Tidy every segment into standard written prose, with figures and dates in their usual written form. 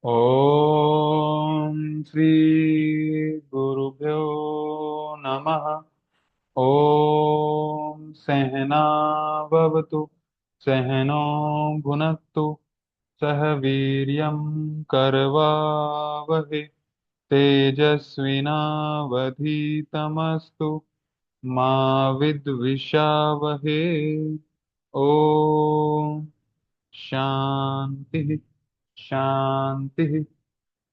ओम श्री गुरुभ्यो नमः। ओम सहना भवतु, सहनो भुनक्तु, सह वीर्यं करवावहै, तेजस्विनावधीतमस्तु मा विद्विषावहै। ओम शांति शांति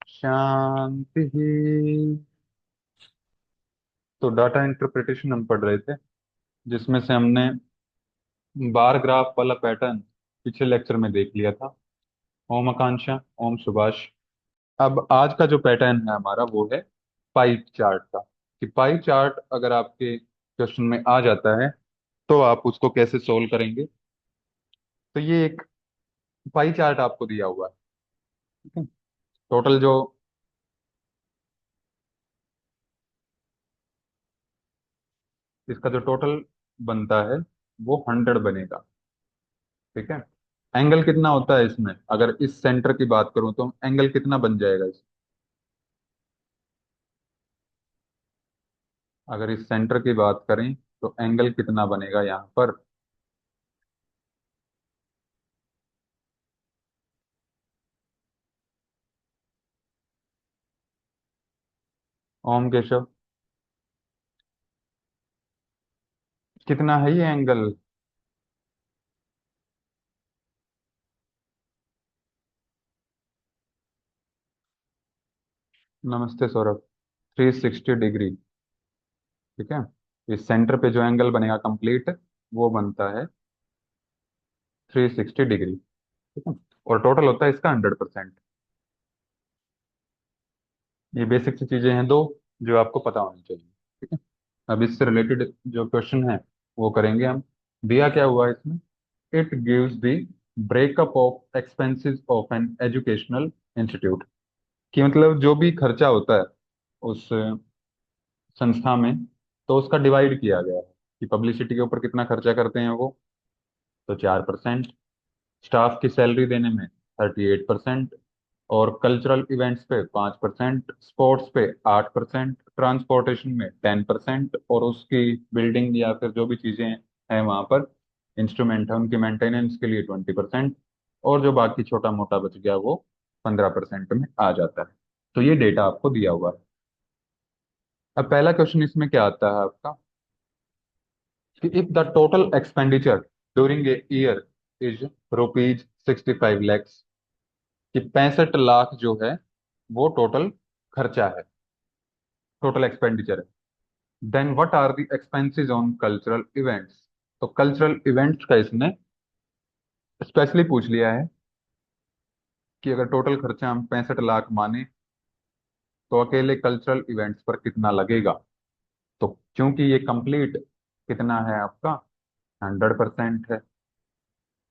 शांति। तो डाटा इंटरप्रिटेशन हम पढ़ रहे थे, जिसमें से हमने बार ग्राफ वाला पैटर्न पिछले लेक्चर में देख लिया था। ओम आकांक्षा, ओम सुभाष। अब आज का जो पैटर्न है हमारा वो है पाई चार्ट का। कि पाई चार्ट अगर आपके क्वेश्चन में आ जाता है तो आप उसको कैसे सोल्व करेंगे। तो ये एक पाई चार्ट आपको दिया हुआ है। ठीक है। टोटल जो इसका जो टोटल बनता है वो 100 बनेगा। ठीक है। एंगल कितना होता है इसमें, अगर इस सेंटर की बात करूं तो एंगल कितना बन जाएगा अगर इस सेंटर की बात करें तो एंगल कितना बनेगा यहाँ पर। ओम केशव, कितना है ये एंगल। नमस्ते सौरभ। 360 डिग्री। ठीक है। इस सेंटर पे जो एंगल बनेगा कंप्लीट, वो बनता है 360 डिग्री। ठीक है। और टोटल होता है इसका 100%। ये बेसिक सी चीजें हैं दो, जो आपको पता होनी चाहिए। ठीक है। अब इससे रिलेटेड जो क्वेश्चन है वो करेंगे हम। दिया क्या हुआ है इसमें। It gives the breakup of expenses of an educational institute. कि मतलब जो भी खर्चा होता है उस संस्था में, तो उसका डिवाइड किया गया है कि पब्लिसिटी के ऊपर कितना खर्चा करते हैं वो। तो 4%। स्टाफ की सैलरी देने में 38%। और कल्चरल इवेंट्स पे 5%, स्पोर्ट्स पे 8%, ट्रांसपोर्टेशन में 10%, और उसकी बिल्डिंग या फिर जो भी चीजें हैं वहां पर इंस्ट्रूमेंट है उनकी मेंटेनेंस के लिए 20%। और जो बाकी छोटा मोटा बच गया वो 15% में आ जाता है। तो ये डेटा आपको दिया हुआ है। अब पहला क्वेश्चन इसमें क्या आता है आपका, कि if the total expenditure during a year is rupees 65 lakhs. कि 65 लाख जो है वो टोटल खर्चा है, टोटल एक्सपेंडिचर है। Then what are the expenses on cultural events. तो कल्चरल इवेंट्स का इसने स्पेशली पूछ लिया है कि अगर टोटल खर्चा हम 65 लाख माने तो अकेले कल्चरल इवेंट्स पर कितना लगेगा। तो क्योंकि ये कंप्लीट कितना है आपका 100% है,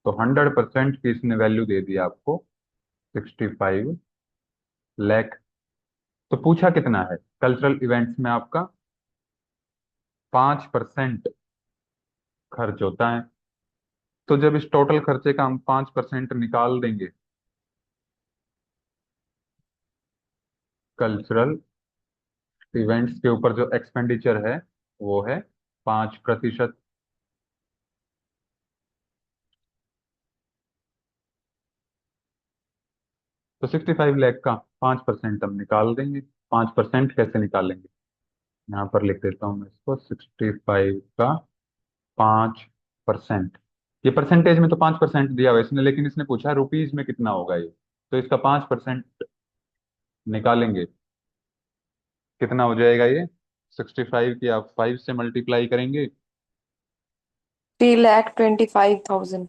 तो 100% की इसने वैल्यू दे दी आपको 65 लैख। तो पूछा कितना है कल्चरल इवेंट्स में आपका 5% खर्च होता है। तो जब इस टोटल खर्चे का हम 5% निकाल देंगे कल्चरल इवेंट्स के ऊपर जो एक्सपेंडिचर है वो है 5%। तो 65 लैख का 5% हम निकाल देंगे। 5% कैसे निकालेंगे, यहाँ पर लिख देता हूँ मैं इसको। 65 का 5%। ये परसेंटेज में तो 5% दिया हुआ है इसने, लेकिन इसने पूछा रुपीज में कितना होगा ये। तो इसका 5% निकालेंगे, कितना हो जाएगा ये। 65 की आप 5 से मल्टीप्लाई करेंगे 3,25,000।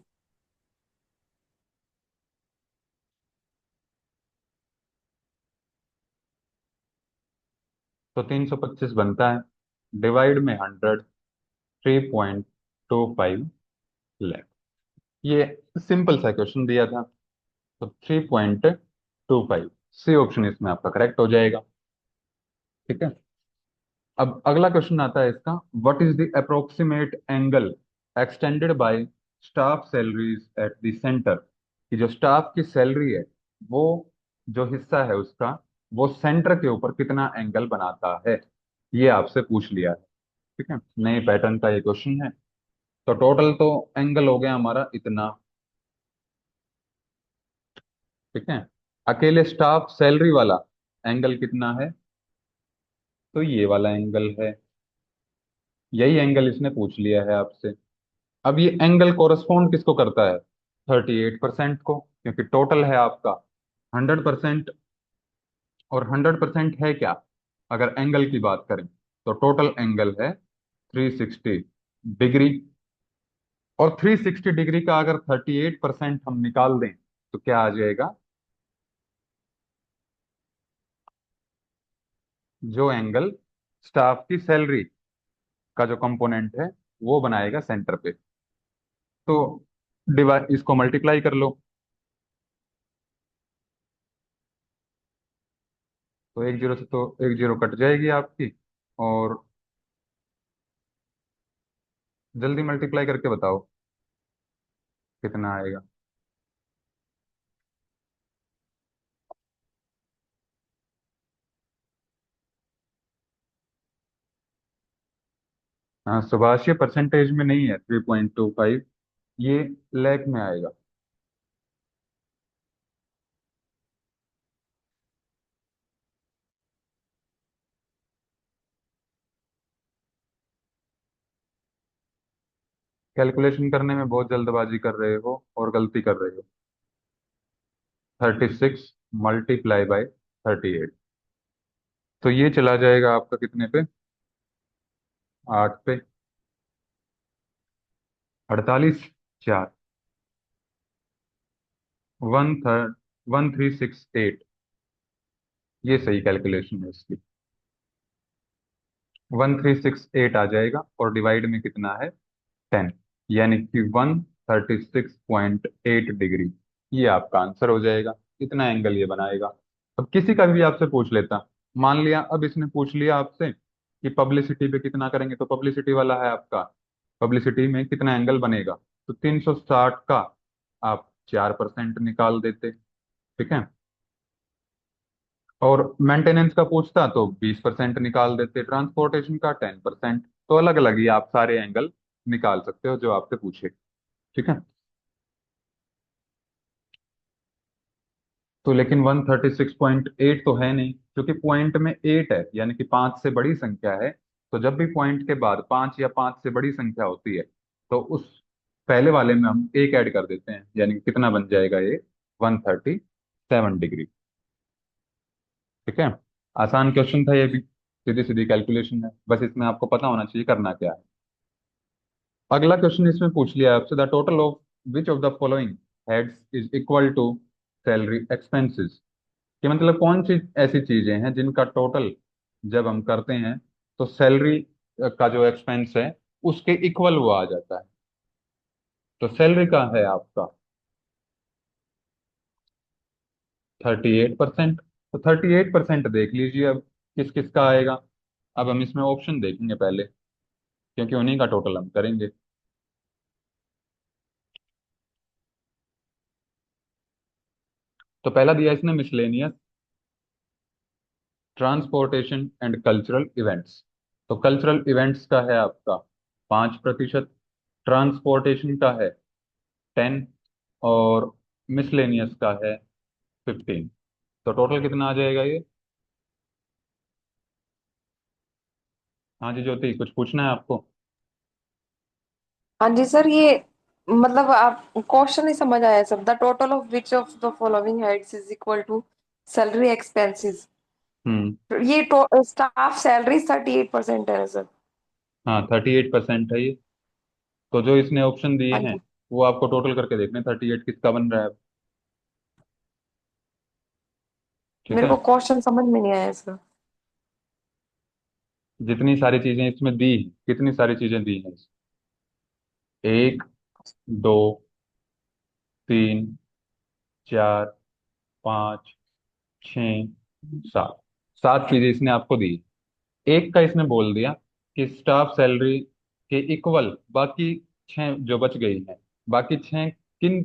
तो 325 बनता है। डिवाइड में 100, 3.25 लैख। ये सिंपल सा क्वेश्चन दिया था। तो 3.25, सी ऑप्शन इसमें आपका करेक्ट हो जाएगा। ठीक है। अब अगला क्वेश्चन आता है इसका, what is the approximate angle extended by staff salaries at the centre. कि जो स्टाफ की सैलरी है वो जो हिस्सा है उसका वो सेंटर के ऊपर कितना एंगल बनाता है, ये आपसे पूछ लिया है। ठीक है, नए पैटर्न का ये क्वेश्चन है। तो टोटल तो एंगल हो गया हमारा इतना। ठीक है, अकेले स्टाफ सैलरी वाला एंगल कितना है, तो ये वाला एंगल है। यही एंगल इसने पूछ लिया है आपसे। अब ये एंगल कोरस्पॉन्ड किसको करता है, 38% को, क्योंकि टोटल है आपका 100%। और 100% है क्या, अगर एंगल की बात करें तो टोटल एंगल है 360 डिग्री। और 360 डिग्री का अगर 38% हम निकाल दें तो क्या आ जाएगा, जो एंगल स्टाफ की सैलरी का जो कंपोनेंट है वो बनाएगा सेंटर पे। तो डिवाइड, इसको मल्टीप्लाई कर लो। तो एक जीरो से तो एक जीरो कट जाएगी आपकी। और जल्दी मल्टीप्लाई करके बताओ कितना आएगा। हाँ, सुभाषीय परसेंटेज में नहीं है 3.25, ये लैख में आएगा। कैलकुलेशन करने में बहुत जल्दबाजी कर रहे हो और गलती कर रहे हो। 36 × 38, तो ये चला जाएगा आपका कितने पे, 8 पे, 48 4, 1368। ये सही कैलकुलेशन है इसकी, 1368 आ जाएगा। और डिवाइड में कितना है, 10, यानी कि 136.8 डिग्री। ये आपका आंसर हो जाएगा, इतना एंगल ये बनाएगा। अब किसी का भी आपसे पूछ लेता, मान लिया अब इसने पूछ लिया आपसे कि पब्लिसिटी पे कितना करेंगे, तो पब्लिसिटी वाला है आपका, पब्लिसिटी में कितना एंगल बनेगा, तो 360 का आप 4% निकाल देते। ठीक है, और मेंटेनेंस का पूछता तो 20% निकाल देते, ट्रांसपोर्टेशन का 10%। तो अलग अलग ही आप सारे एंगल निकाल सकते हो जो आपसे पूछे। ठीक है, तो लेकिन 136.8 तो है नहीं, क्योंकि पॉइंट में 8 है, यानी कि 5 से बड़ी संख्या है। तो जब भी पॉइंट के बाद 5 या 5 से बड़ी संख्या होती है तो उस पहले वाले में हम एक ऐड कर देते हैं, यानी कि कितना बन जाएगा ये, 137 डिग्री। ठीक है, आसान क्वेश्चन था ये भी, सीधी सीधी कैलकुलेशन है, बस इसमें आपको पता होना चाहिए करना क्या है। अगला क्वेश्चन इसमें पूछ लिया है आपसे, the total of which of the following heads is equal to salary expenses. कि मतलब कौन सी ऐसी चीजें हैं जिनका टोटल जब हम करते हैं तो सैलरी का जो एक्सपेंस है उसके इक्वल वो आ जाता है। तो सैलरी का है आपका 38%। तो 38% देख लीजिए अब किस किस का आएगा। अब हम इसमें ऑप्शन देखेंगे पहले, क्योंकि उन्हीं का टोटल हम करेंगे। तो पहला दिया इसने miscellaneous, transportation and cultural events. तो कल्चरल इवेंट्स का है आपका 5%, ट्रांसपोर्टेशन का है 10, और मिसलेनियस का है 15। तो टोटल कितना आ जाएगा ये। हाँ जी ज्योति, कुछ पूछना है आपको। हाँ जी सर, ये मतलब आप क्वेश्चन नहीं समझ आया sir. The total of which of the following heads is equal to salary expenses. Hmm. ये स्टाफ सैलरी 38% है सर। हाँ 38% है ये। तो जो इसने ऑप्शन दिए हाँ हैं जी, वो आपको टोटल करके देखने, 38 किसका बन रहा है। ठीक मेरे है, को क्वेश्चन समझ में नहीं आया सर। जितनी सारी चीजें इसमें दी हैं, कितनी सारी चीजें दी हैं, 1 2 3 4 5 6 7, 7 चीजें इसने आपको दी। एक का इसने बोल दिया कि स्टाफ सैलरी के इक्वल बाकी 6 जो बच गई हैं, बाकी 6 किन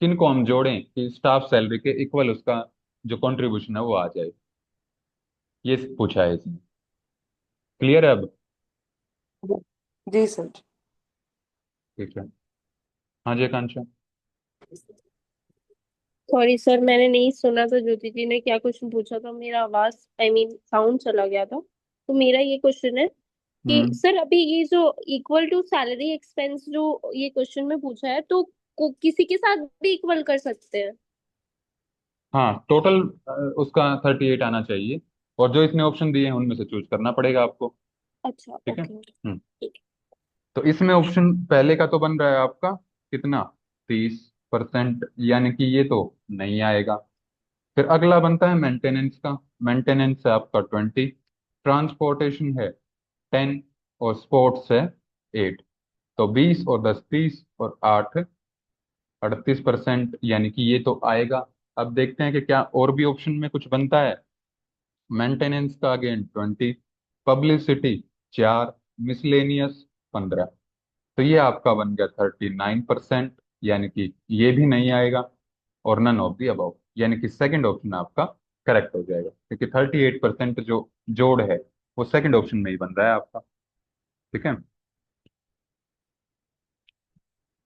किन को हम जोड़ें कि स्टाफ सैलरी के इक्वल उसका जो कंट्रीब्यूशन है वो आ जाए। ये पूछा है इसने। क्लियर है अब? जी सर। ठीक है। हाँ जी आकांक्षा। सॉरी सर, मैंने नहीं सुना था ज्योति जी ने क्या क्वेश्चन पूछा था। मेरा आवाज साउंड चला गया था। तो मेरा ये क्वेश्चन है कि हम्म। सर अभी ये जो इक्वल टू सैलरी एक्सपेंस जो ये क्वेश्चन में पूछा है, तो किसी के साथ भी इक्वल कर सकते हैं? हाँ, टोटल उसका 38 आना चाहिए, और जो इसने ऑप्शन दिए हैं उनमें से चूज करना पड़ेगा आपको। अच्छा, ठीक है। ओके। तो इसमें ऑप्शन पहले का तो बन रहा है आपका कितना, 30%, यानी कि ये तो नहीं आएगा। फिर अगला बनता है मेंटेनेंस का। मेंटेनेंस है आपका 20, ट्रांसपोर्टेशन है 10, और स्पोर्ट्स है 8। तो 20 और 10 30 और 8 38%, यानी कि ये तो आएगा। अब देखते हैं कि क्या और भी ऑप्शन में कुछ बनता है। मेंटेनेंस का अगेन 20, पब्लिसिटी 4, मिसलेनियस 15। तो ये आपका बन गया 39%, यानी कि ये भी नहीं आएगा। और नन ऑफ दी अबव, यानी कि सेकंड ऑप्शन आपका करेक्ट हो जाएगा, क्योंकि 38% जो जोड़ है वो सेकंड ऑप्शन में ही बन रहा है आपका। ठीक है।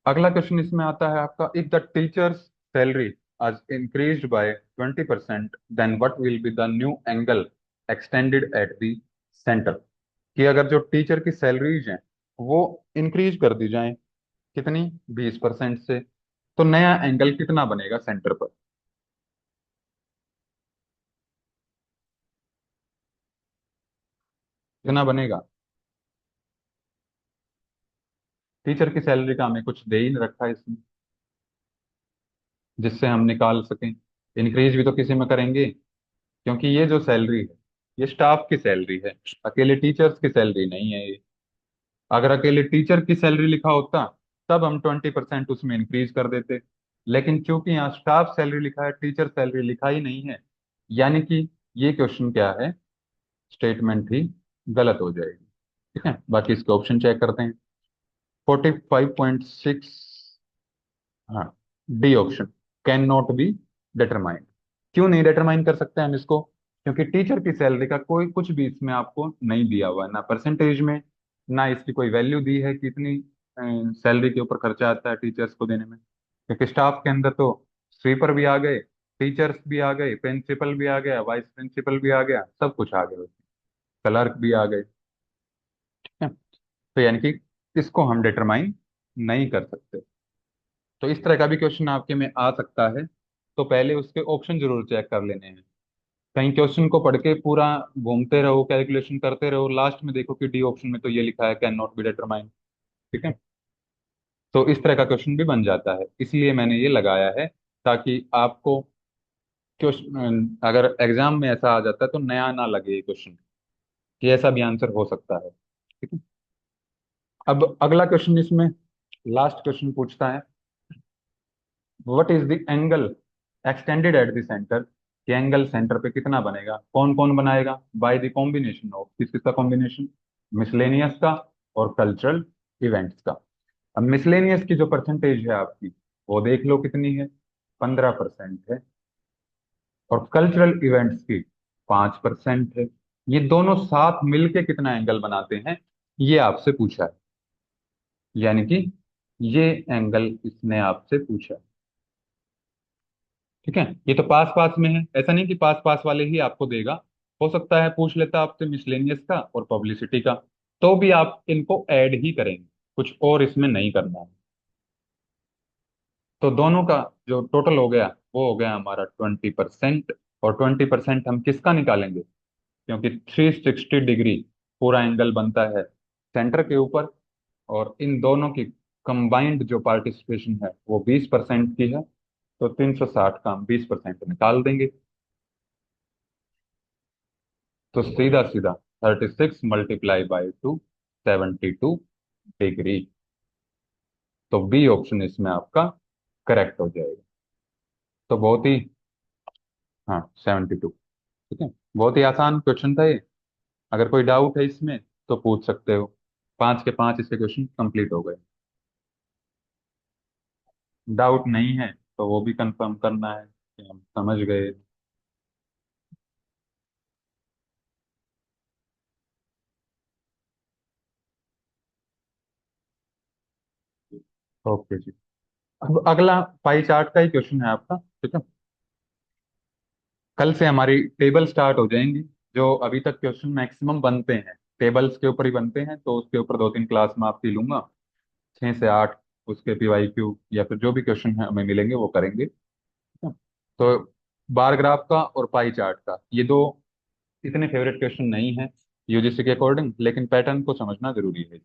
अगला क्वेश्चन इसमें आता है आपका, if the teachers salary is increased by 20%, then what will be the new angle extended at the centre. कि अगर जो टीचर की सैलरीज हैं वो इंक्रीज कर दी जाएं, कितनी, 20% से, तो नया एंगल कितना बनेगा सेंटर पर? कितना बनेगा? टीचर की सैलरी का हमें कुछ दे ही नहीं रखा है इसमें, जिससे हम निकाल सकें। इंक्रीज भी तो किसी में करेंगे, क्योंकि ये जो सैलरी है ये स्टाफ की सैलरी है, अकेले टीचर्स की सैलरी नहीं है ये। अगर अकेले टीचर की सैलरी लिखा होता तब हम 20% उसमें इंक्रीज कर देते, लेकिन चूंकि यहाँ स्टाफ सैलरी लिखा है, टीचर सैलरी लिखा ही नहीं है, यानी कि ये क्वेश्चन क्या है, स्टेटमेंट ही गलत हो जाएगी। ठीक है, बाकी इसके ऑप्शन चेक करते हैं। 45.6, हाँ, D option, can not be determined. क्यों नहीं डिटरमाइन कर सकते हम इसको? क्योंकि टीचर की सैलरी का कोई कुछ भी इसमें आपको नहीं दिया हुआ है, ना परसेंटेज में, ना इसकी कोई वैल्यू दी है कि इतनी सैलरी के ऊपर खर्चा आता है टीचर्स को देने में। क्योंकि स्टाफ के अंदर तो स्वीपर भी आ गए, टीचर्स भी आ गए, प्रिंसिपल भी आ गया, वाइस प्रिंसिपल भी आ गया, सब कुछ आ गया, क्लर्क भी आ गए। ठीक है? तो यानी कि इसको हम डिटरमाइन नहीं कर सकते। तो इस तरह का भी क्वेश्चन आपके में आ सकता है, तो पहले उसके ऑप्शन जरूर चेक कर लेने हैं। कहीं क्वेश्चन को पढ़ के पूरा घूमते रहो, कैलकुलेशन करते रहो, लास्ट में देखो कि डी ऑप्शन में तो ये लिखा है कैन नॉट बी डिटरमाइन। ठीक है। तो इस तरह का क्वेश्चन भी बन जाता है, इसलिए मैंने ये लगाया है, ताकि आपको क्वेश्चन अगर एग्जाम में ऐसा आ जाता है तो नया ना लगे ये क्वेश्चन, कि ऐसा भी आंसर हो सकता है। ठीक है। अब अगला क्वेश्चन इसमें लास्ट क्वेश्चन पूछता है, what is the angle extended at the centre. कि एंगल सेंटर पे कितना बनेगा, कौन कौन बनाएगा, बाय द कॉम्बिनेशन ऑफ, किस किसका कॉम्बिनेशन, मिसलेनियस का और कल्चरल इवेंट्स का। अब मिसलेनियस की जो परसेंटेज है आपकी, वो देख लो कितनी है, 15% है, और कल्चरल इवेंट्स की 5% है। ये दोनों साथ मिलके कितना एंगल बनाते हैं, ये आपसे पूछा है, यानी कि ये एंगल इसने आपसे पूछा है। ठीक है। ये तो पास पास में है, ऐसा नहीं कि पास पास वाले ही आपको देगा, हो सकता है पूछ लेता आपसे मिसलेनियस का और पब्लिसिटी का, तो भी आप इनको ऐड ही करेंगे, कुछ और इसमें नहीं करना है। तो दोनों का जो टोटल हो गया वो हो गया हमारा 20%। और 20% हम किसका निकालेंगे, क्योंकि 360 डिग्री पूरा एंगल बनता है सेंटर के ऊपर, और इन दोनों की कंबाइंड जो पार्टिसिपेशन है वो 20% की है, तो 360 का हम 20% निकाल देंगे। तो सीधा सीधा 36 × 2 72 डिग्री। तो बी ऑप्शन इसमें आपका करेक्ट हो जाएगा। तो बहुत ही, हाँ, 72। ठीक है। बहुत ही आसान क्वेश्चन था ये। अगर कोई डाउट है इसमें तो पूछ सकते हो। 5 के 5 इसके क्वेश्चन कंप्लीट हो गए। डाउट नहीं है तो वो भी कंफर्म करना है कि हम समझ गए। ओके जी। अब अगला पाई चार्ट का ही क्वेश्चन है आपका, ठीक है। कल से हमारी टेबल स्टार्ट हो जाएंगी। जो अभी तक क्वेश्चन मैक्सिमम बनते हैं टेबल्स के ऊपर ही बनते हैं, तो उसके ऊपर 2-3 क्लास में आपकी लूंगा, 6 से 8। उसके PYQ या फिर जो भी क्वेश्चन है हमें मिलेंगे वो करेंगे, ठीक है? तो बार ग्राफ का और पाई चार्ट का, ये दो इतने फेवरेट क्वेश्चन नहीं है UGC के अकॉर्डिंग, लेकिन पैटर्न को समझना जरूरी है।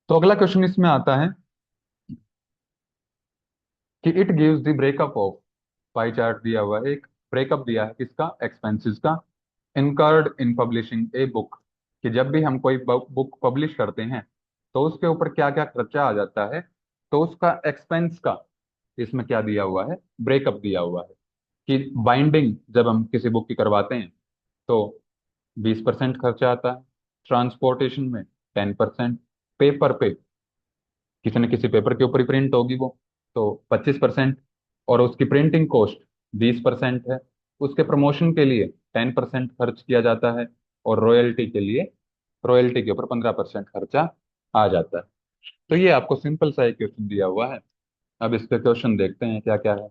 तो अगला क्वेश्चन इसमें आता है कि it gives the breakup of, pie chart दिया हुआ है, एक ब्रेकअप दिया है किसका, एक्सपेंसेस का, incurred in publishing a book, कि जब भी हम कोई बुक पब्लिश करते हैं तो उसके ऊपर क्या क्या खर्चा आ जाता है, तो उसका एक्सपेंस का इसमें क्या दिया हुआ है, ब्रेकअप दिया हुआ है। कि बाइंडिंग जब हम किसी बुक की करवाते हैं तो 20% खर्चा आता है, ट्रांसपोर्टेशन में 10%, पेपर पे, किसी न किसी पेपर के ऊपर ही प्रिंट होगी वो, तो 25%, और उसकी प्रिंटिंग कॉस्ट 20% है। उसके प्रमोशन के लिए 10% खर्च किया जाता है, और रॉयल्टी के लिए, रॉयल्टी के ऊपर 15% खर्चा आ जाता है। तो ये आपको सिंपल सा एक क्वेश्चन दिया हुआ है। अब इसके क्वेश्चन देखते हैं क्या क्या है।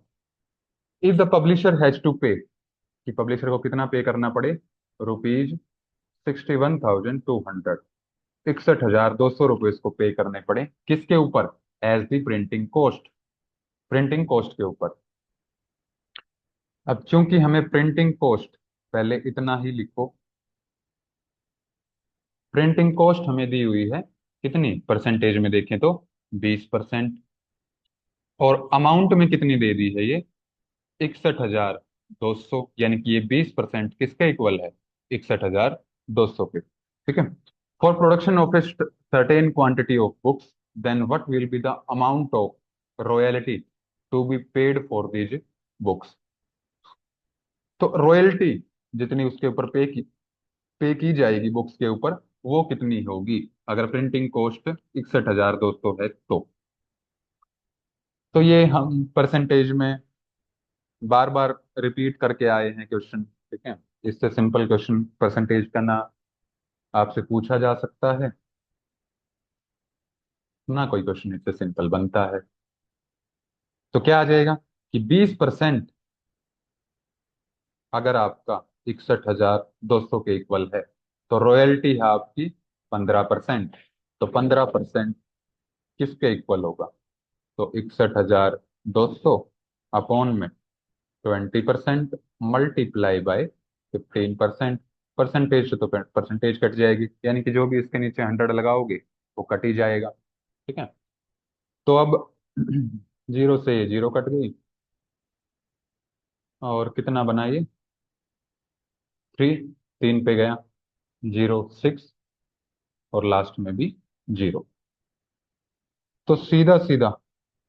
If the publisher has to pay, कि पब्लिशर को कितना पे करना पड़े, ₹61,200, 61,200 रुपये इसको पे करने पड़े, किसके ऊपर, as the printing cost, printing cost के ऊपर। अब चूंकि हमें प्रिंटिंग कॉस्ट, पहले इतना ही लिखो, प्रिंटिंग कॉस्ट हमें दी हुई है कितनी परसेंटेज में देखें तो 20%, और अमाउंट में कितनी दे दी है ये, 61,200, यानी कि ये 20% किसके इक्वल है, 61,200 के, ठीक है। For production of a certain quantity of books, then what will be the amount of royalty to be paid for these books. तो रॉयल्टी जितनी उसके ऊपर पे की जाएगी बुक्स के ऊपर, वो कितनी होगी अगर प्रिंटिंग कॉस्ट 61,200 है तो ये हम परसेंटेज में बार बार रिपीट करके आए हैं क्वेश्चन, ठीक है। इससे सिंपल क्वेश्चन परसेंटेज का ना आपसे पूछा जा सकता है, ना कोई क्वेश्चन इससे सिंपल बनता है। तो क्या आ जाएगा कि 20% अगर आपका 61,200 के इक्वल है, तो रॉयल्टी है आपकी 15%। तो 15% किसके इक्वल होगा, तो 61,200 अपॉन में 20% मल्टीप्लाई बाय 15%। परसेंटेज से तो परसेंटेज कट जाएगी, यानी कि जो भी इसके नीचे 100 लगाओगे वो कट ही जाएगा, ठीक है। तो अब जीरो से जीरो कट गई, और कितना बना ये, 3, 3 पे गया, 0, 6, और लास्ट में भी 0। तो सीधा सीधा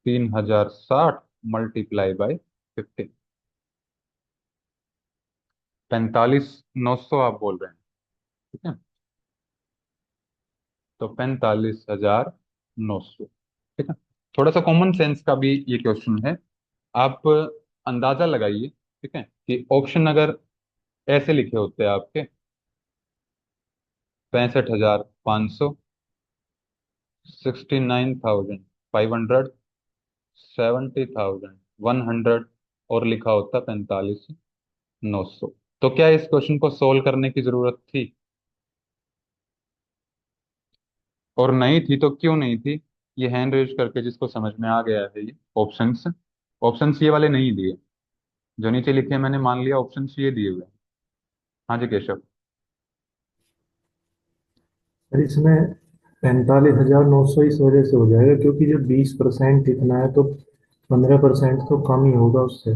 3,060 मल्टीप्लाई बाय 15, 45,900 आप बोल रहे हैं, ठीक है। तो 45,900, ठीक है। थोड़ा सा कॉमन सेंस का भी ये क्वेश्चन है, आप अंदाजा लगाइए, ठीक है, कि ऑप्शन अगर ऐसे लिखे होते आपके, 65,500, 69,500, 70,100, और लिखा होता 45,900, तो क्या इस क्वेश्चन को सोल्व करने की जरूरत थी, और नहीं थी तो क्यों नहीं थी। ये हैंड रेज करके जिसको समझ में आ गया है, ये ऑप्शंस, ऑप्शंस ये वाले नहीं दिए जो नीचे लिखे हैं, मैंने मान लिया ऑप्शंस ये दिए हुए हैं। हाँ जी केशव। सर इसमें 45,900 इस वजह से हो जाएगा क्योंकि जब 20% इतना है तो 15% तो कम ही होगा उससे।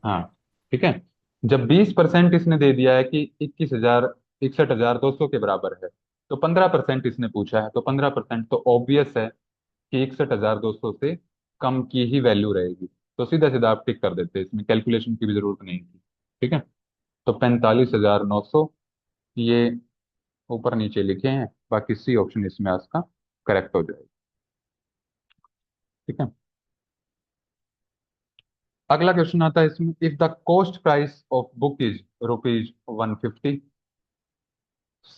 हाँ ठीक है, जब 20% इसने दे दिया है कि 61,200 के बराबर है, तो 15% इसने पूछा है, तो 15% तो ऑब्वियस है कि 61,200 से कम की ही वैल्यू रहेगी। तो सीधा सीधा आप टिक कर देते, इसमें कैलकुलेशन की भी जरूरत नहीं थी, ठीक है। तो 45,900 ये ऊपर नीचे लिखे हैं, बाकी सी ऑप्शन इसमें आपका करेक्ट हो जाएगा, ठीक है। अगला क्वेश्चन आता है इसमें, if the cost price of book is ₹150,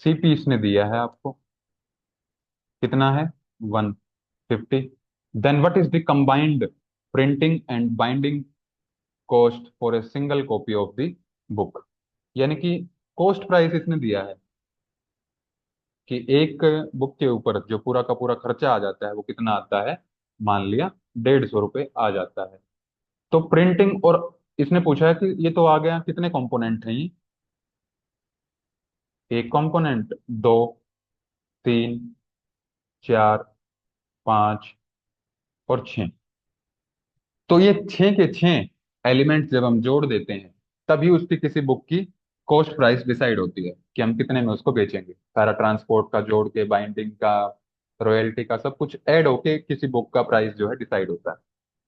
CP इसने दिया है आपको, कितना है 1, 50। Then what is the combined printing and binding cost for a single copy of the book. यानी कि कॉस्ट प्राइस इसने दिया है कि एक बुक के ऊपर जो पूरा का पूरा खर्चा आ जाता है वो कितना आता है, मान लिया 150 रुपये आ जाता है। तो प्रिंटिंग, और इसने पूछा है कि ये तो आ गया, कितने कंपोनेंट हैं ये, एक कंपोनेंट, दो, तीन, चार, पांच और छह। तो ये छह के छह एलिमेंट जब हम जोड़ देते हैं तभी उसकी किसी बुक की कॉस्ट प्राइस डिसाइड होती है कि हम कितने में उसको बेचेंगे। सारा ट्रांसपोर्ट का जोड़ के, बाइंडिंग का, रॉयल्टी का, सब कुछ ऐड होके किसी बुक का प्राइस जो है डिसाइड होता है।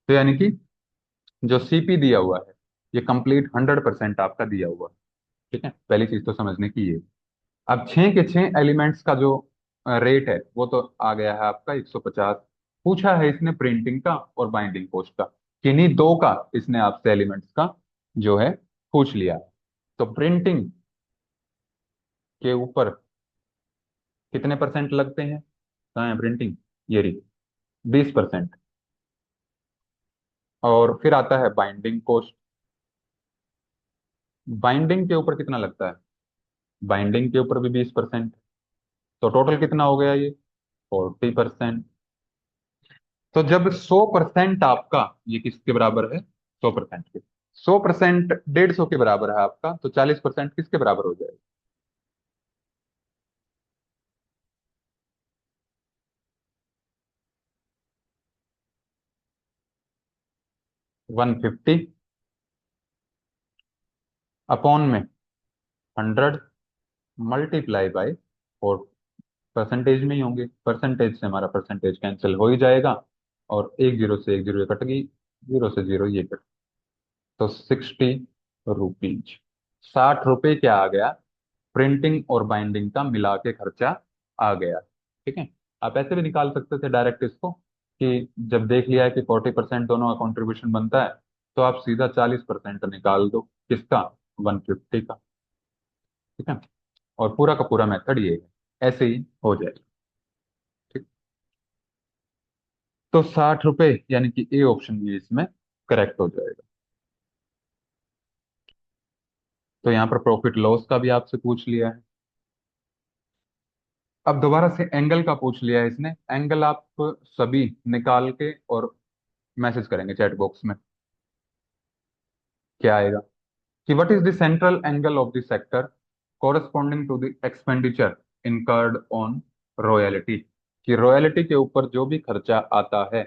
तो यानी कि जो सीपी दिया हुआ है ये कंप्लीट 100% आपका दिया हुआ है। ठीक है, पहली चीज तो समझने की ये। अब छह के छह एलिमेंट्स का जो रेट है वो तो आ गया है आपका 150। पूछा है इसने प्रिंटिंग का और बाइंडिंग कॉस्ट का, किन्हीं दो का इसने आपसे एलिमेंट्स का जो है पूछ लिया है। तो प्रिंटिंग के ऊपर कितने परसेंट लगते हैं, कहाँ है प्रिंटिंग, ये रही, 20%। और फिर आता है बाइंडिंग कॉस्ट। बाइंडिंग के ऊपर कितना लगता है, बाइंडिंग के ऊपर भी 20%। तो टोटल कितना हो गया ये, 40%। तो जब 100% आपका, ये किसके बराबर है, 100% के, 100% 150 के बराबर है आपका, तो 40% किसके बराबर हो जाएगा, 150 अपॉन में 100 मल्टीप्लाई बाय 4। परसेंटेज में ही होंगे, परसेंटेज से हमारा परसेंटेज कैंसिल हो ही जाएगा, और एक जीरो से एक जीरो ये कट गई, जीरो से जीरो ये कट, तो 60 रुपीज, 60 रुपये क्या आ गया, प्रिंटिंग और बाइंडिंग का मिला के खर्चा आ गया। ठीक है, आप ऐसे भी निकाल सकते थे डायरेक्ट इसको, कि जब देख लिया है कि 40% दोनों का कंट्रीब्यूशन बनता है, तो आप सीधा 40% निकाल दो, किसका, 150 का। ठीक है, और पूरा का पूरा मेथड ये है, ऐसे ही हो जाएगा। ठीक, तो 60 रुपये यानी कि ए ऑप्शन ये इसमें करेक्ट हो जाएगा। तो यहाँ पर प्रॉफिट लॉस का भी आपसे पूछ लिया है। अब दोबारा से एंगल का पूछ लिया है इसने। एंगल आप सभी निकाल के और मैसेज करेंगे चैट बॉक्स में, क्या आएगा कि what is the central angle of the sector corresponding to the expenditure incurred on royalty. कि रॉयल्टी के ऊपर जो भी खर्चा आता है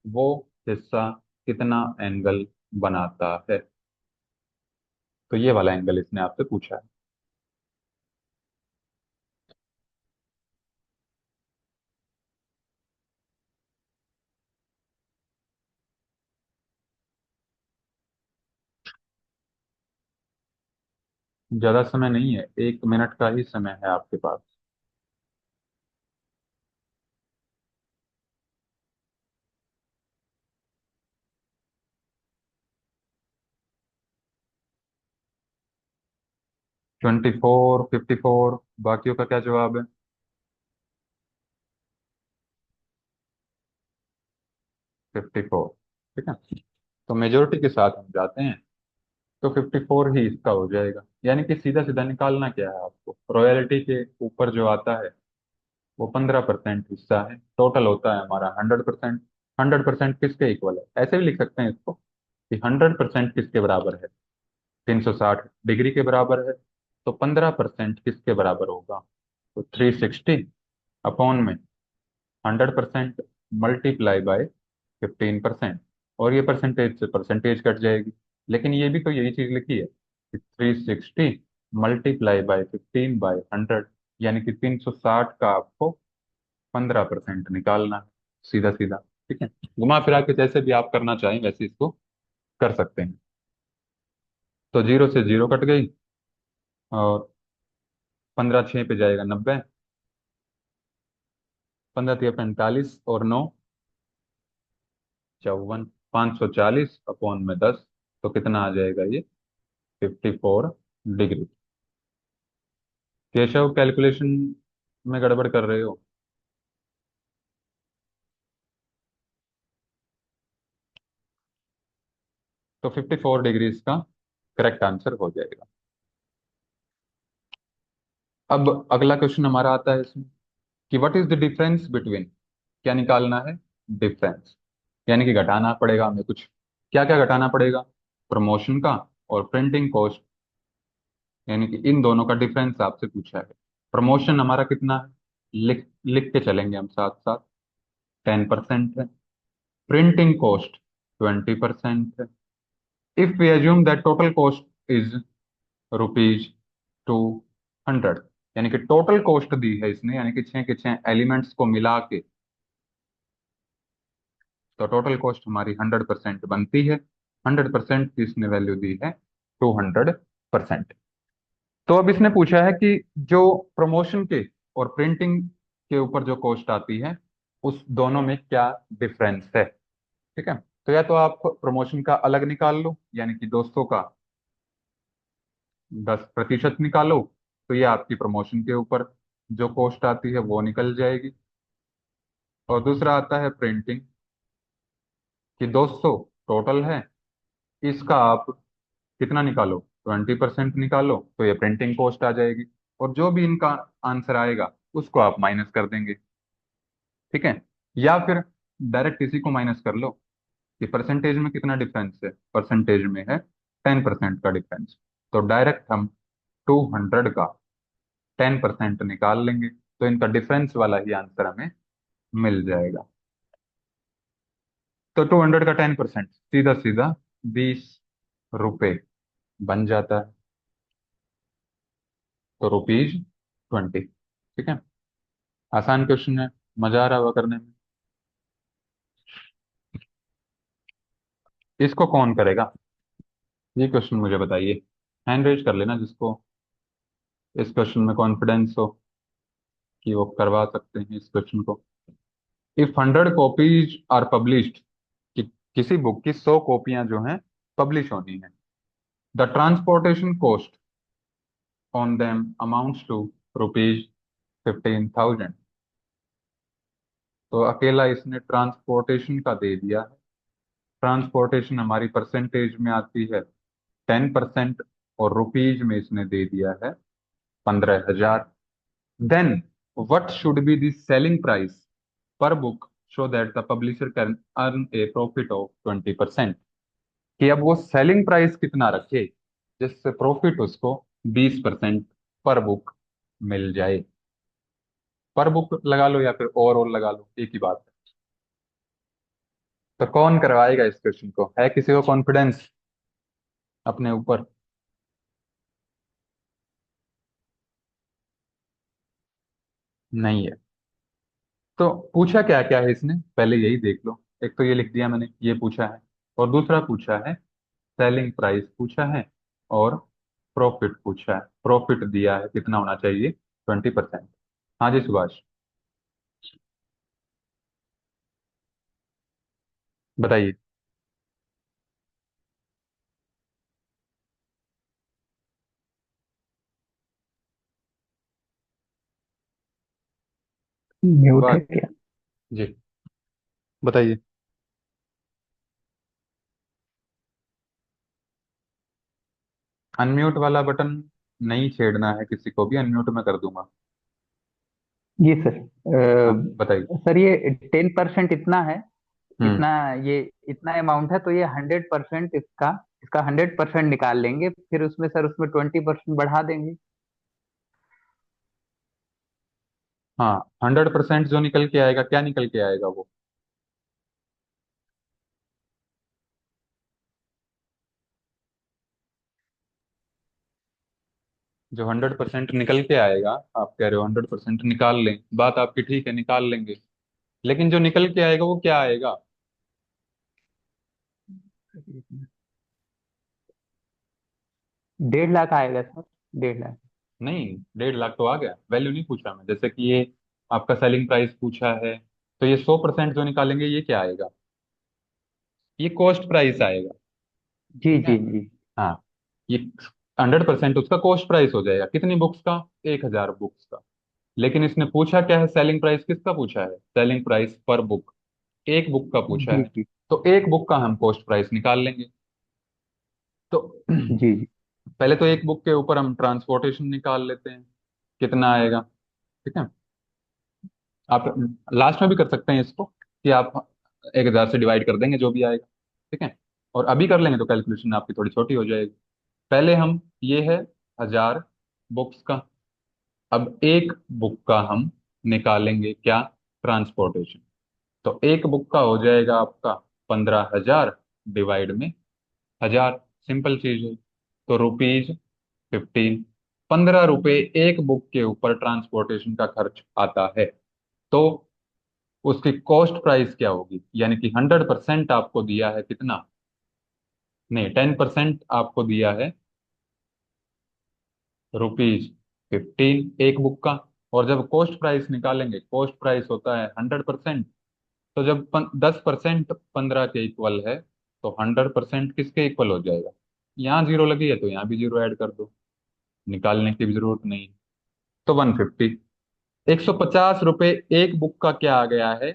वो हिस्सा कितना एंगल बनाता है। तो ये वाला एंगल इसने आपसे पूछा है। ज्यादा समय नहीं है, 1 मिनट का ही समय है आपके पास। 24, 54, बाकियों का क्या जवाब है, 54। ठीक है, तो मेजोरिटी के साथ हम जाते हैं, तो 54 ही इसका हो जाएगा। यानी कि सीधा सीधा निकालना क्या है आपको, रॉयल्टी के ऊपर जो आता है वो 15% हिस्सा है, टोटल होता है हमारा 100%। 100% किसके इक्वल है, ऐसे भी लिख सकते हैं इसको कि 100% किसके बराबर है, 360 डिग्री के बराबर है। तो 15% किसके बराबर होगा, तो 360 अपॉन में 100% मल्टीप्लाई बाय 15%। और ये परसेंटेज से परसेंटेज कट जाएगी, लेकिन ये भी तो यही चीज लिखी है कि 360 मल्टीप्लाई बाय 15/100, यानी कि 360 का आपको 15% निकालना है, सीधा सीधा। ठीक है, घुमा फिरा के जैसे भी आप करना चाहें वैसे इसको कर सकते हैं। तो जीरो से जीरो कट गई, और 15 6 पे जाएगा 90, 15 तिया 45, और 9 54, 540 अपॉन में 10, तो कितना आ जाएगा ये, 54 डिग्री। केशव कैलकुलेशन में गड़बड़ कर रहे हो, तो 54 डिग्री इसका करेक्ट आंसर हो जाएगा। अब अगला क्वेश्चन हमारा आता है इसमें कि what is the difference between, क्या निकालना है, डिफरेंस, यानी कि घटाना पड़ेगा हमें कुछ। क्या क्या घटाना पड़ेगा, प्रमोशन का और प्रिंटिंग कॉस्ट, यानी कि इन दोनों का डिफरेंस आपसे पूछा है। प्रमोशन हमारा कितना है, लिख लिख के चलेंगे हम साथ साथ, 10% है। प्रिंटिंग कॉस्ट 20% है। If we assume that total cost is rupees 200, यानी कि टोटल कॉस्ट दी है इसने, यानी कि छह के छह एलिमेंट्स को मिला के, तो टोटल कॉस्ट हमारी 100% बनती है। 100% की इसने वैल्यू दी है 200%। तो अब इसने पूछा है कि जो प्रमोशन के और प्रिंटिंग के ऊपर जो कॉस्ट आती है उस दोनों में क्या डिफरेंस है। ठीक है, तो या तो आप प्रमोशन का अलग निकाल लो, यानी कि 200 का 10% निकालो, तो ये आपकी प्रमोशन के ऊपर जो कॉस्ट आती है वो निकल जाएगी। और दूसरा आता है प्रिंटिंग, कि 200 टोटल है, इसका आप कितना निकालो, 20% निकालो, तो ये प्रिंटिंग कॉस्ट आ जाएगी। और जो भी इनका आंसर आएगा उसको आप माइनस कर देंगे। ठीक है, या फिर डायरेक्ट इसी को माइनस कर लो कि परसेंटेज में कितना डिफरेंस है, परसेंटेज में है 10% का डिफरेंस, तो डायरेक्ट हम 200 का 10% निकाल लेंगे, तो इनका डिफरेंस वाला ही आंसर हमें मिल जाएगा। तो 200 का 10% सीधा सीधा 20 रुपए बन जाता है, तो रुपीज 20। ठीक है, आसान क्वेश्चन है, मजा आ रहा होगा करने में। इसको कौन करेगा, ये क्वेश्चन मुझे बताइए। हैंड रेज कर लेना जिसको इस क्वेश्चन में कॉन्फिडेंस हो कि वो करवा सकते हैं इस क्वेश्चन को। इफ 100 कॉपीज आर पब्लिश्ड, कि किसी बुक की 100 कॉपियां जो हैं पब्लिश होनी है, the transportation cost on them amounts to rupees 15,000। तो अकेला इसने ट्रांसपोर्टेशन का दे दिया है। ट्रांसपोर्टेशन हमारी परसेंटेज में आती है 10%, और रुपीज में इसने दे दिया है 15,000। Then what should be the selling price per book so that the publisher can earn a profit of 20%, कि अब वो सेलिंग प्राइस कितना रखे जिससे प्रॉफिट उसको 20% पर बुक मिल जाए। पर बुक लगा लो या फिर ओवरऑल लगा लो, एक ही बात है। तो कौन करवाएगा इस क्वेश्चन को, है किसी को कॉन्फिडेंस अपने ऊपर? नहीं है। तो पूछा क्या क्या है इसने, पहले यही देख लो। एक तो ये लिख दिया मैंने, ये पूछा है, और दूसरा पूछा है सेलिंग प्राइस पूछा है, और प्रॉफिट पूछा है। प्रॉफिट दिया है कितना होना चाहिए, 20%। हाँ जी सुभाष, बताइए। म्यूट है सुभाष क्या? जी, बताइए। अनम्यूट वाला बटन नहीं छेड़ना है किसी को भी, अनम्यूट में कर दूंगा। जी सर। हाँ बताइए। सर ये 10% इतना है, हम्म। इतना, ये इतना अमाउंट है, तो ये 100% इसका इसका 100% निकाल लेंगे, फिर उसमें सर उसमें 20% बढ़ा देंगे। हाँ, 100% जो निकल के आएगा, क्या निकल के आएगा वो, जो 100% निकल के आएगा, आप कह रहे हो 100% निकाल लें, बात आपकी ठीक है, निकाल लेंगे। लेकिन जो निकल के आएगा वो क्या आएगा? 1.5 लाख आएगा सर, 1.5 लाख। नहीं, 1.5 लाख तो आ गया, वैल्यू नहीं पूछा मैं। जैसे कि ये आपका सेलिंग प्राइस पूछा है, तो ये 100% जो निकालेंगे ये क्या आएगा, ये कॉस्ट प्राइस आएगा। जी ठीक है, जी जी। हाँ, ये 100% उसका कॉस्ट प्राइस हो जाएगा, कितनी बुक्स का, 1,000 बुक्स का। लेकिन इसने पूछा क्या है, सेलिंग प्राइस किसका पूछा है, सेलिंग प्राइस पर बुक, एक बुक का पूछा जी है, जी। तो एक बुक का हम कॉस्ट प्राइस निकाल लेंगे। तो जी जी। पहले तो एक बुक के ऊपर हम ट्रांसपोर्टेशन निकाल लेते हैं, कितना आएगा। ठीक है, आप लास्ट में भी कर सकते हैं इसको, कि आप 1,000 से डिवाइड कर देंगे जो भी आएगा। ठीक है, और अभी कर लेंगे तो कैलकुलेशन आपकी थोड़ी छोटी हो जाएगी। पहले हम, ये है 1,000 बुक्स का, अब एक बुक का हम निकालेंगे क्या, ट्रांसपोर्टेशन। तो एक बुक का हो जाएगा आपका 15,000 डिवाइड में 1,000, सिंपल चीज है। तो ₹15, 15 रुपए एक बुक के ऊपर ट्रांसपोर्टेशन का खर्च आता है। तो उसकी कॉस्ट प्राइस क्या होगी, यानी कि 100% आपको दिया है कितना, नहीं 10% आपको दिया है ₹15 एक बुक का। और जब कॉस्ट प्राइस निकालेंगे, कॉस्ट प्राइस होता है 100%, तो जब 10% 15 के इक्वल है, तो 100% किसके इक्वल हो जाएगा। यहाँ जीरो लगी है तो यहाँ भी जीरो ऐड कर दो, निकालने की भी जरूरत नहीं है। तो 150, ₹150 एक बुक का क्या आ गया है,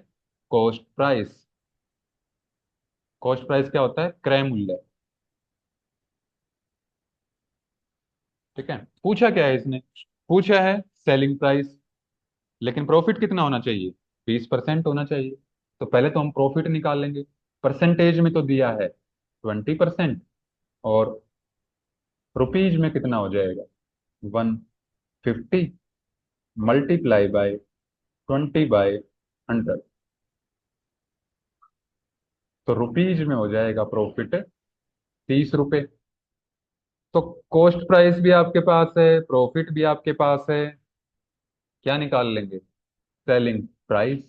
कॉस्ट प्राइस। कॉस्ट प्राइस क्या होता है, क्रय मूल्य। ठीक है, पूछा क्या है इसने, पूछा है सेलिंग प्राइस, लेकिन प्रॉफिट कितना होना चाहिए, 20% होना चाहिए। तो पहले तो हम प्रॉफिट निकालेंगे। परसेंटेज में तो दिया है 20%, और रुपीज में कितना हो जाएगा, 150 मल्टीप्लाई बाय 20/100। तो रुपीज में हो जाएगा प्रॉफिट 30 रुपए। तो कॉस्ट प्राइस भी आपके पास है, प्रॉफिट भी आपके पास है, क्या निकाल लेंगे, सेलिंग प्राइस।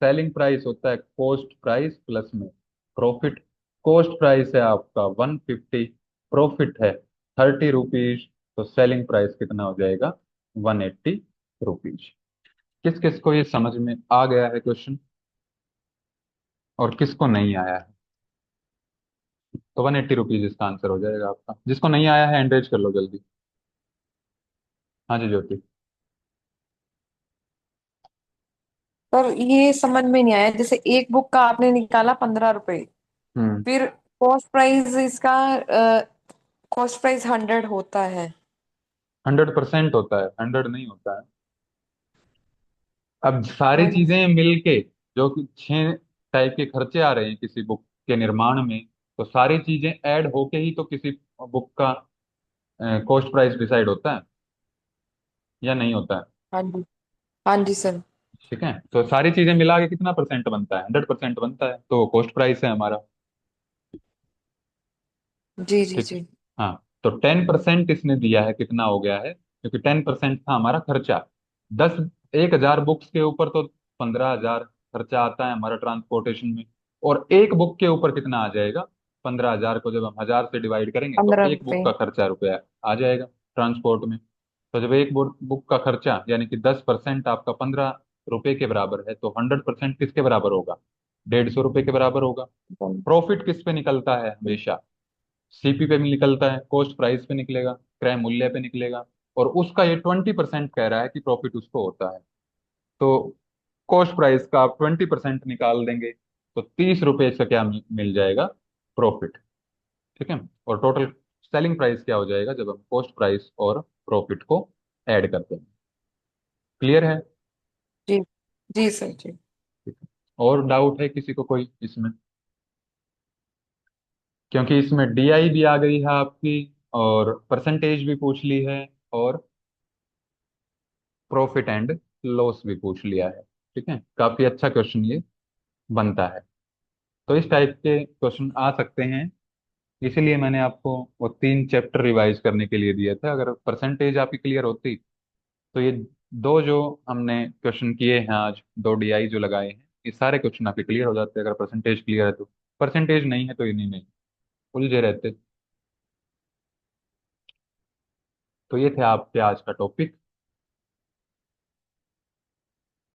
सेलिंग प्राइस होता है कॉस्ट प्राइस प्लस में प्रॉफिट। कॉस्ट प्राइस है आपका 150, प्रॉफिट है 30 रुपीज। तो सेलिंग प्राइस कितना हो जाएगा, 180 रुपीज। किस किस को ये समझ में आ गया है क्वेश्चन, और किसको नहीं आया है। तो 180 रुपीज इसका आंसर हो जाएगा आपका। जिसको नहीं आया है हैंड रेज कर लो जल्दी। हाँ जी ज्योति। पर ये समझ में नहीं आया, जैसे एक बुक का आपने निकाला 15 रुपए, हम्म। फिर कॉस्ट प्राइस इसका, कॉस्ट प्राइस 100 होता है। 100% होता है, 100 नहीं होता है। अब सारी हाँ जी। चीजें मिलके, जो कि 6 टाइप के खर्चे आ रहे हैं किसी बुक के निर्माण में, तो सारी चीजें ऐड होके ही तो किसी बुक का कॉस्ट प्राइस डिसाइड होता है, या नहीं होता है। हाँ जी। हाँ जी सर। ठीक है, तो सारी चीजें मिला के कितना परसेंट बनता है, 100% बनता है, तो कॉस्ट प्राइस है हमारा। जी जी ठीक। जी। हाँ, तो 10% इसने दिया है, कितना हो गया है, क्योंकि 10% था हमारा खर्चा। 1,000 बुक्स के ऊपर तो 15,000 खर्चा आता है हमारा ट्रांसपोर्टेशन में। और एक बुक के ऊपर कितना आ जाएगा, 15,000 को जब हम 1,000 से डिवाइड करेंगे तो पंद्रह एक बुक रुपए का खर्चा रुपया आ जाएगा ट्रांसपोर्ट में। तो जब एक बुक का खर्चा यानी कि 10% आपका 15 रुपए के बराबर है, तो 100% किसके बराबर होगा, 150 रुपए के बराबर होगा। प्रॉफिट किस पे निकलता है हमेशा, सीपी पे भी निकलता है, कॉस्ट प्राइस पे निकलेगा, क्रय मूल्य पे निकलेगा। और उसका ये 20% कह रहा है कि प्रॉफिट उसको होता है। तो कॉस्ट प्राइस का आप 20% निकाल देंगे, तो 30 रुपए इसका क्या मिल जाएगा, प्रॉफिट। ठीक है, और टोटल सेलिंग प्राइस क्या हो जाएगा जब हम कॉस्ट प्राइस और प्रॉफिट को ऐड करते हैं। क्लियर है। जी जी सर जी। ठीक है। और डाउट है किसी को कोई इसमें, क्योंकि इसमें डीआई भी आ गई है आपकी, और परसेंटेज भी पूछ ली है, और प्रॉफिट एंड लॉस भी पूछ लिया है। ठीक है, काफी अच्छा क्वेश्चन ये बनता है। तो इस टाइप के क्वेश्चन आ सकते हैं, इसीलिए मैंने आपको वो 3 चैप्टर रिवाइज करने के लिए दिए थे। अगर परसेंटेज आपकी क्लियर होती, तो ये दो जो हमने क्वेश्चन किए हैं आज, 2 डीआई जो लगाए हैं, ये सारे क्वेश्चन आपके क्लियर हो जाते अगर परसेंटेज क्लियर है तो। परसेंटेज नहीं है तो इन्हीं में उलझे रहते। तो ये थे आपके आज का टॉपिक।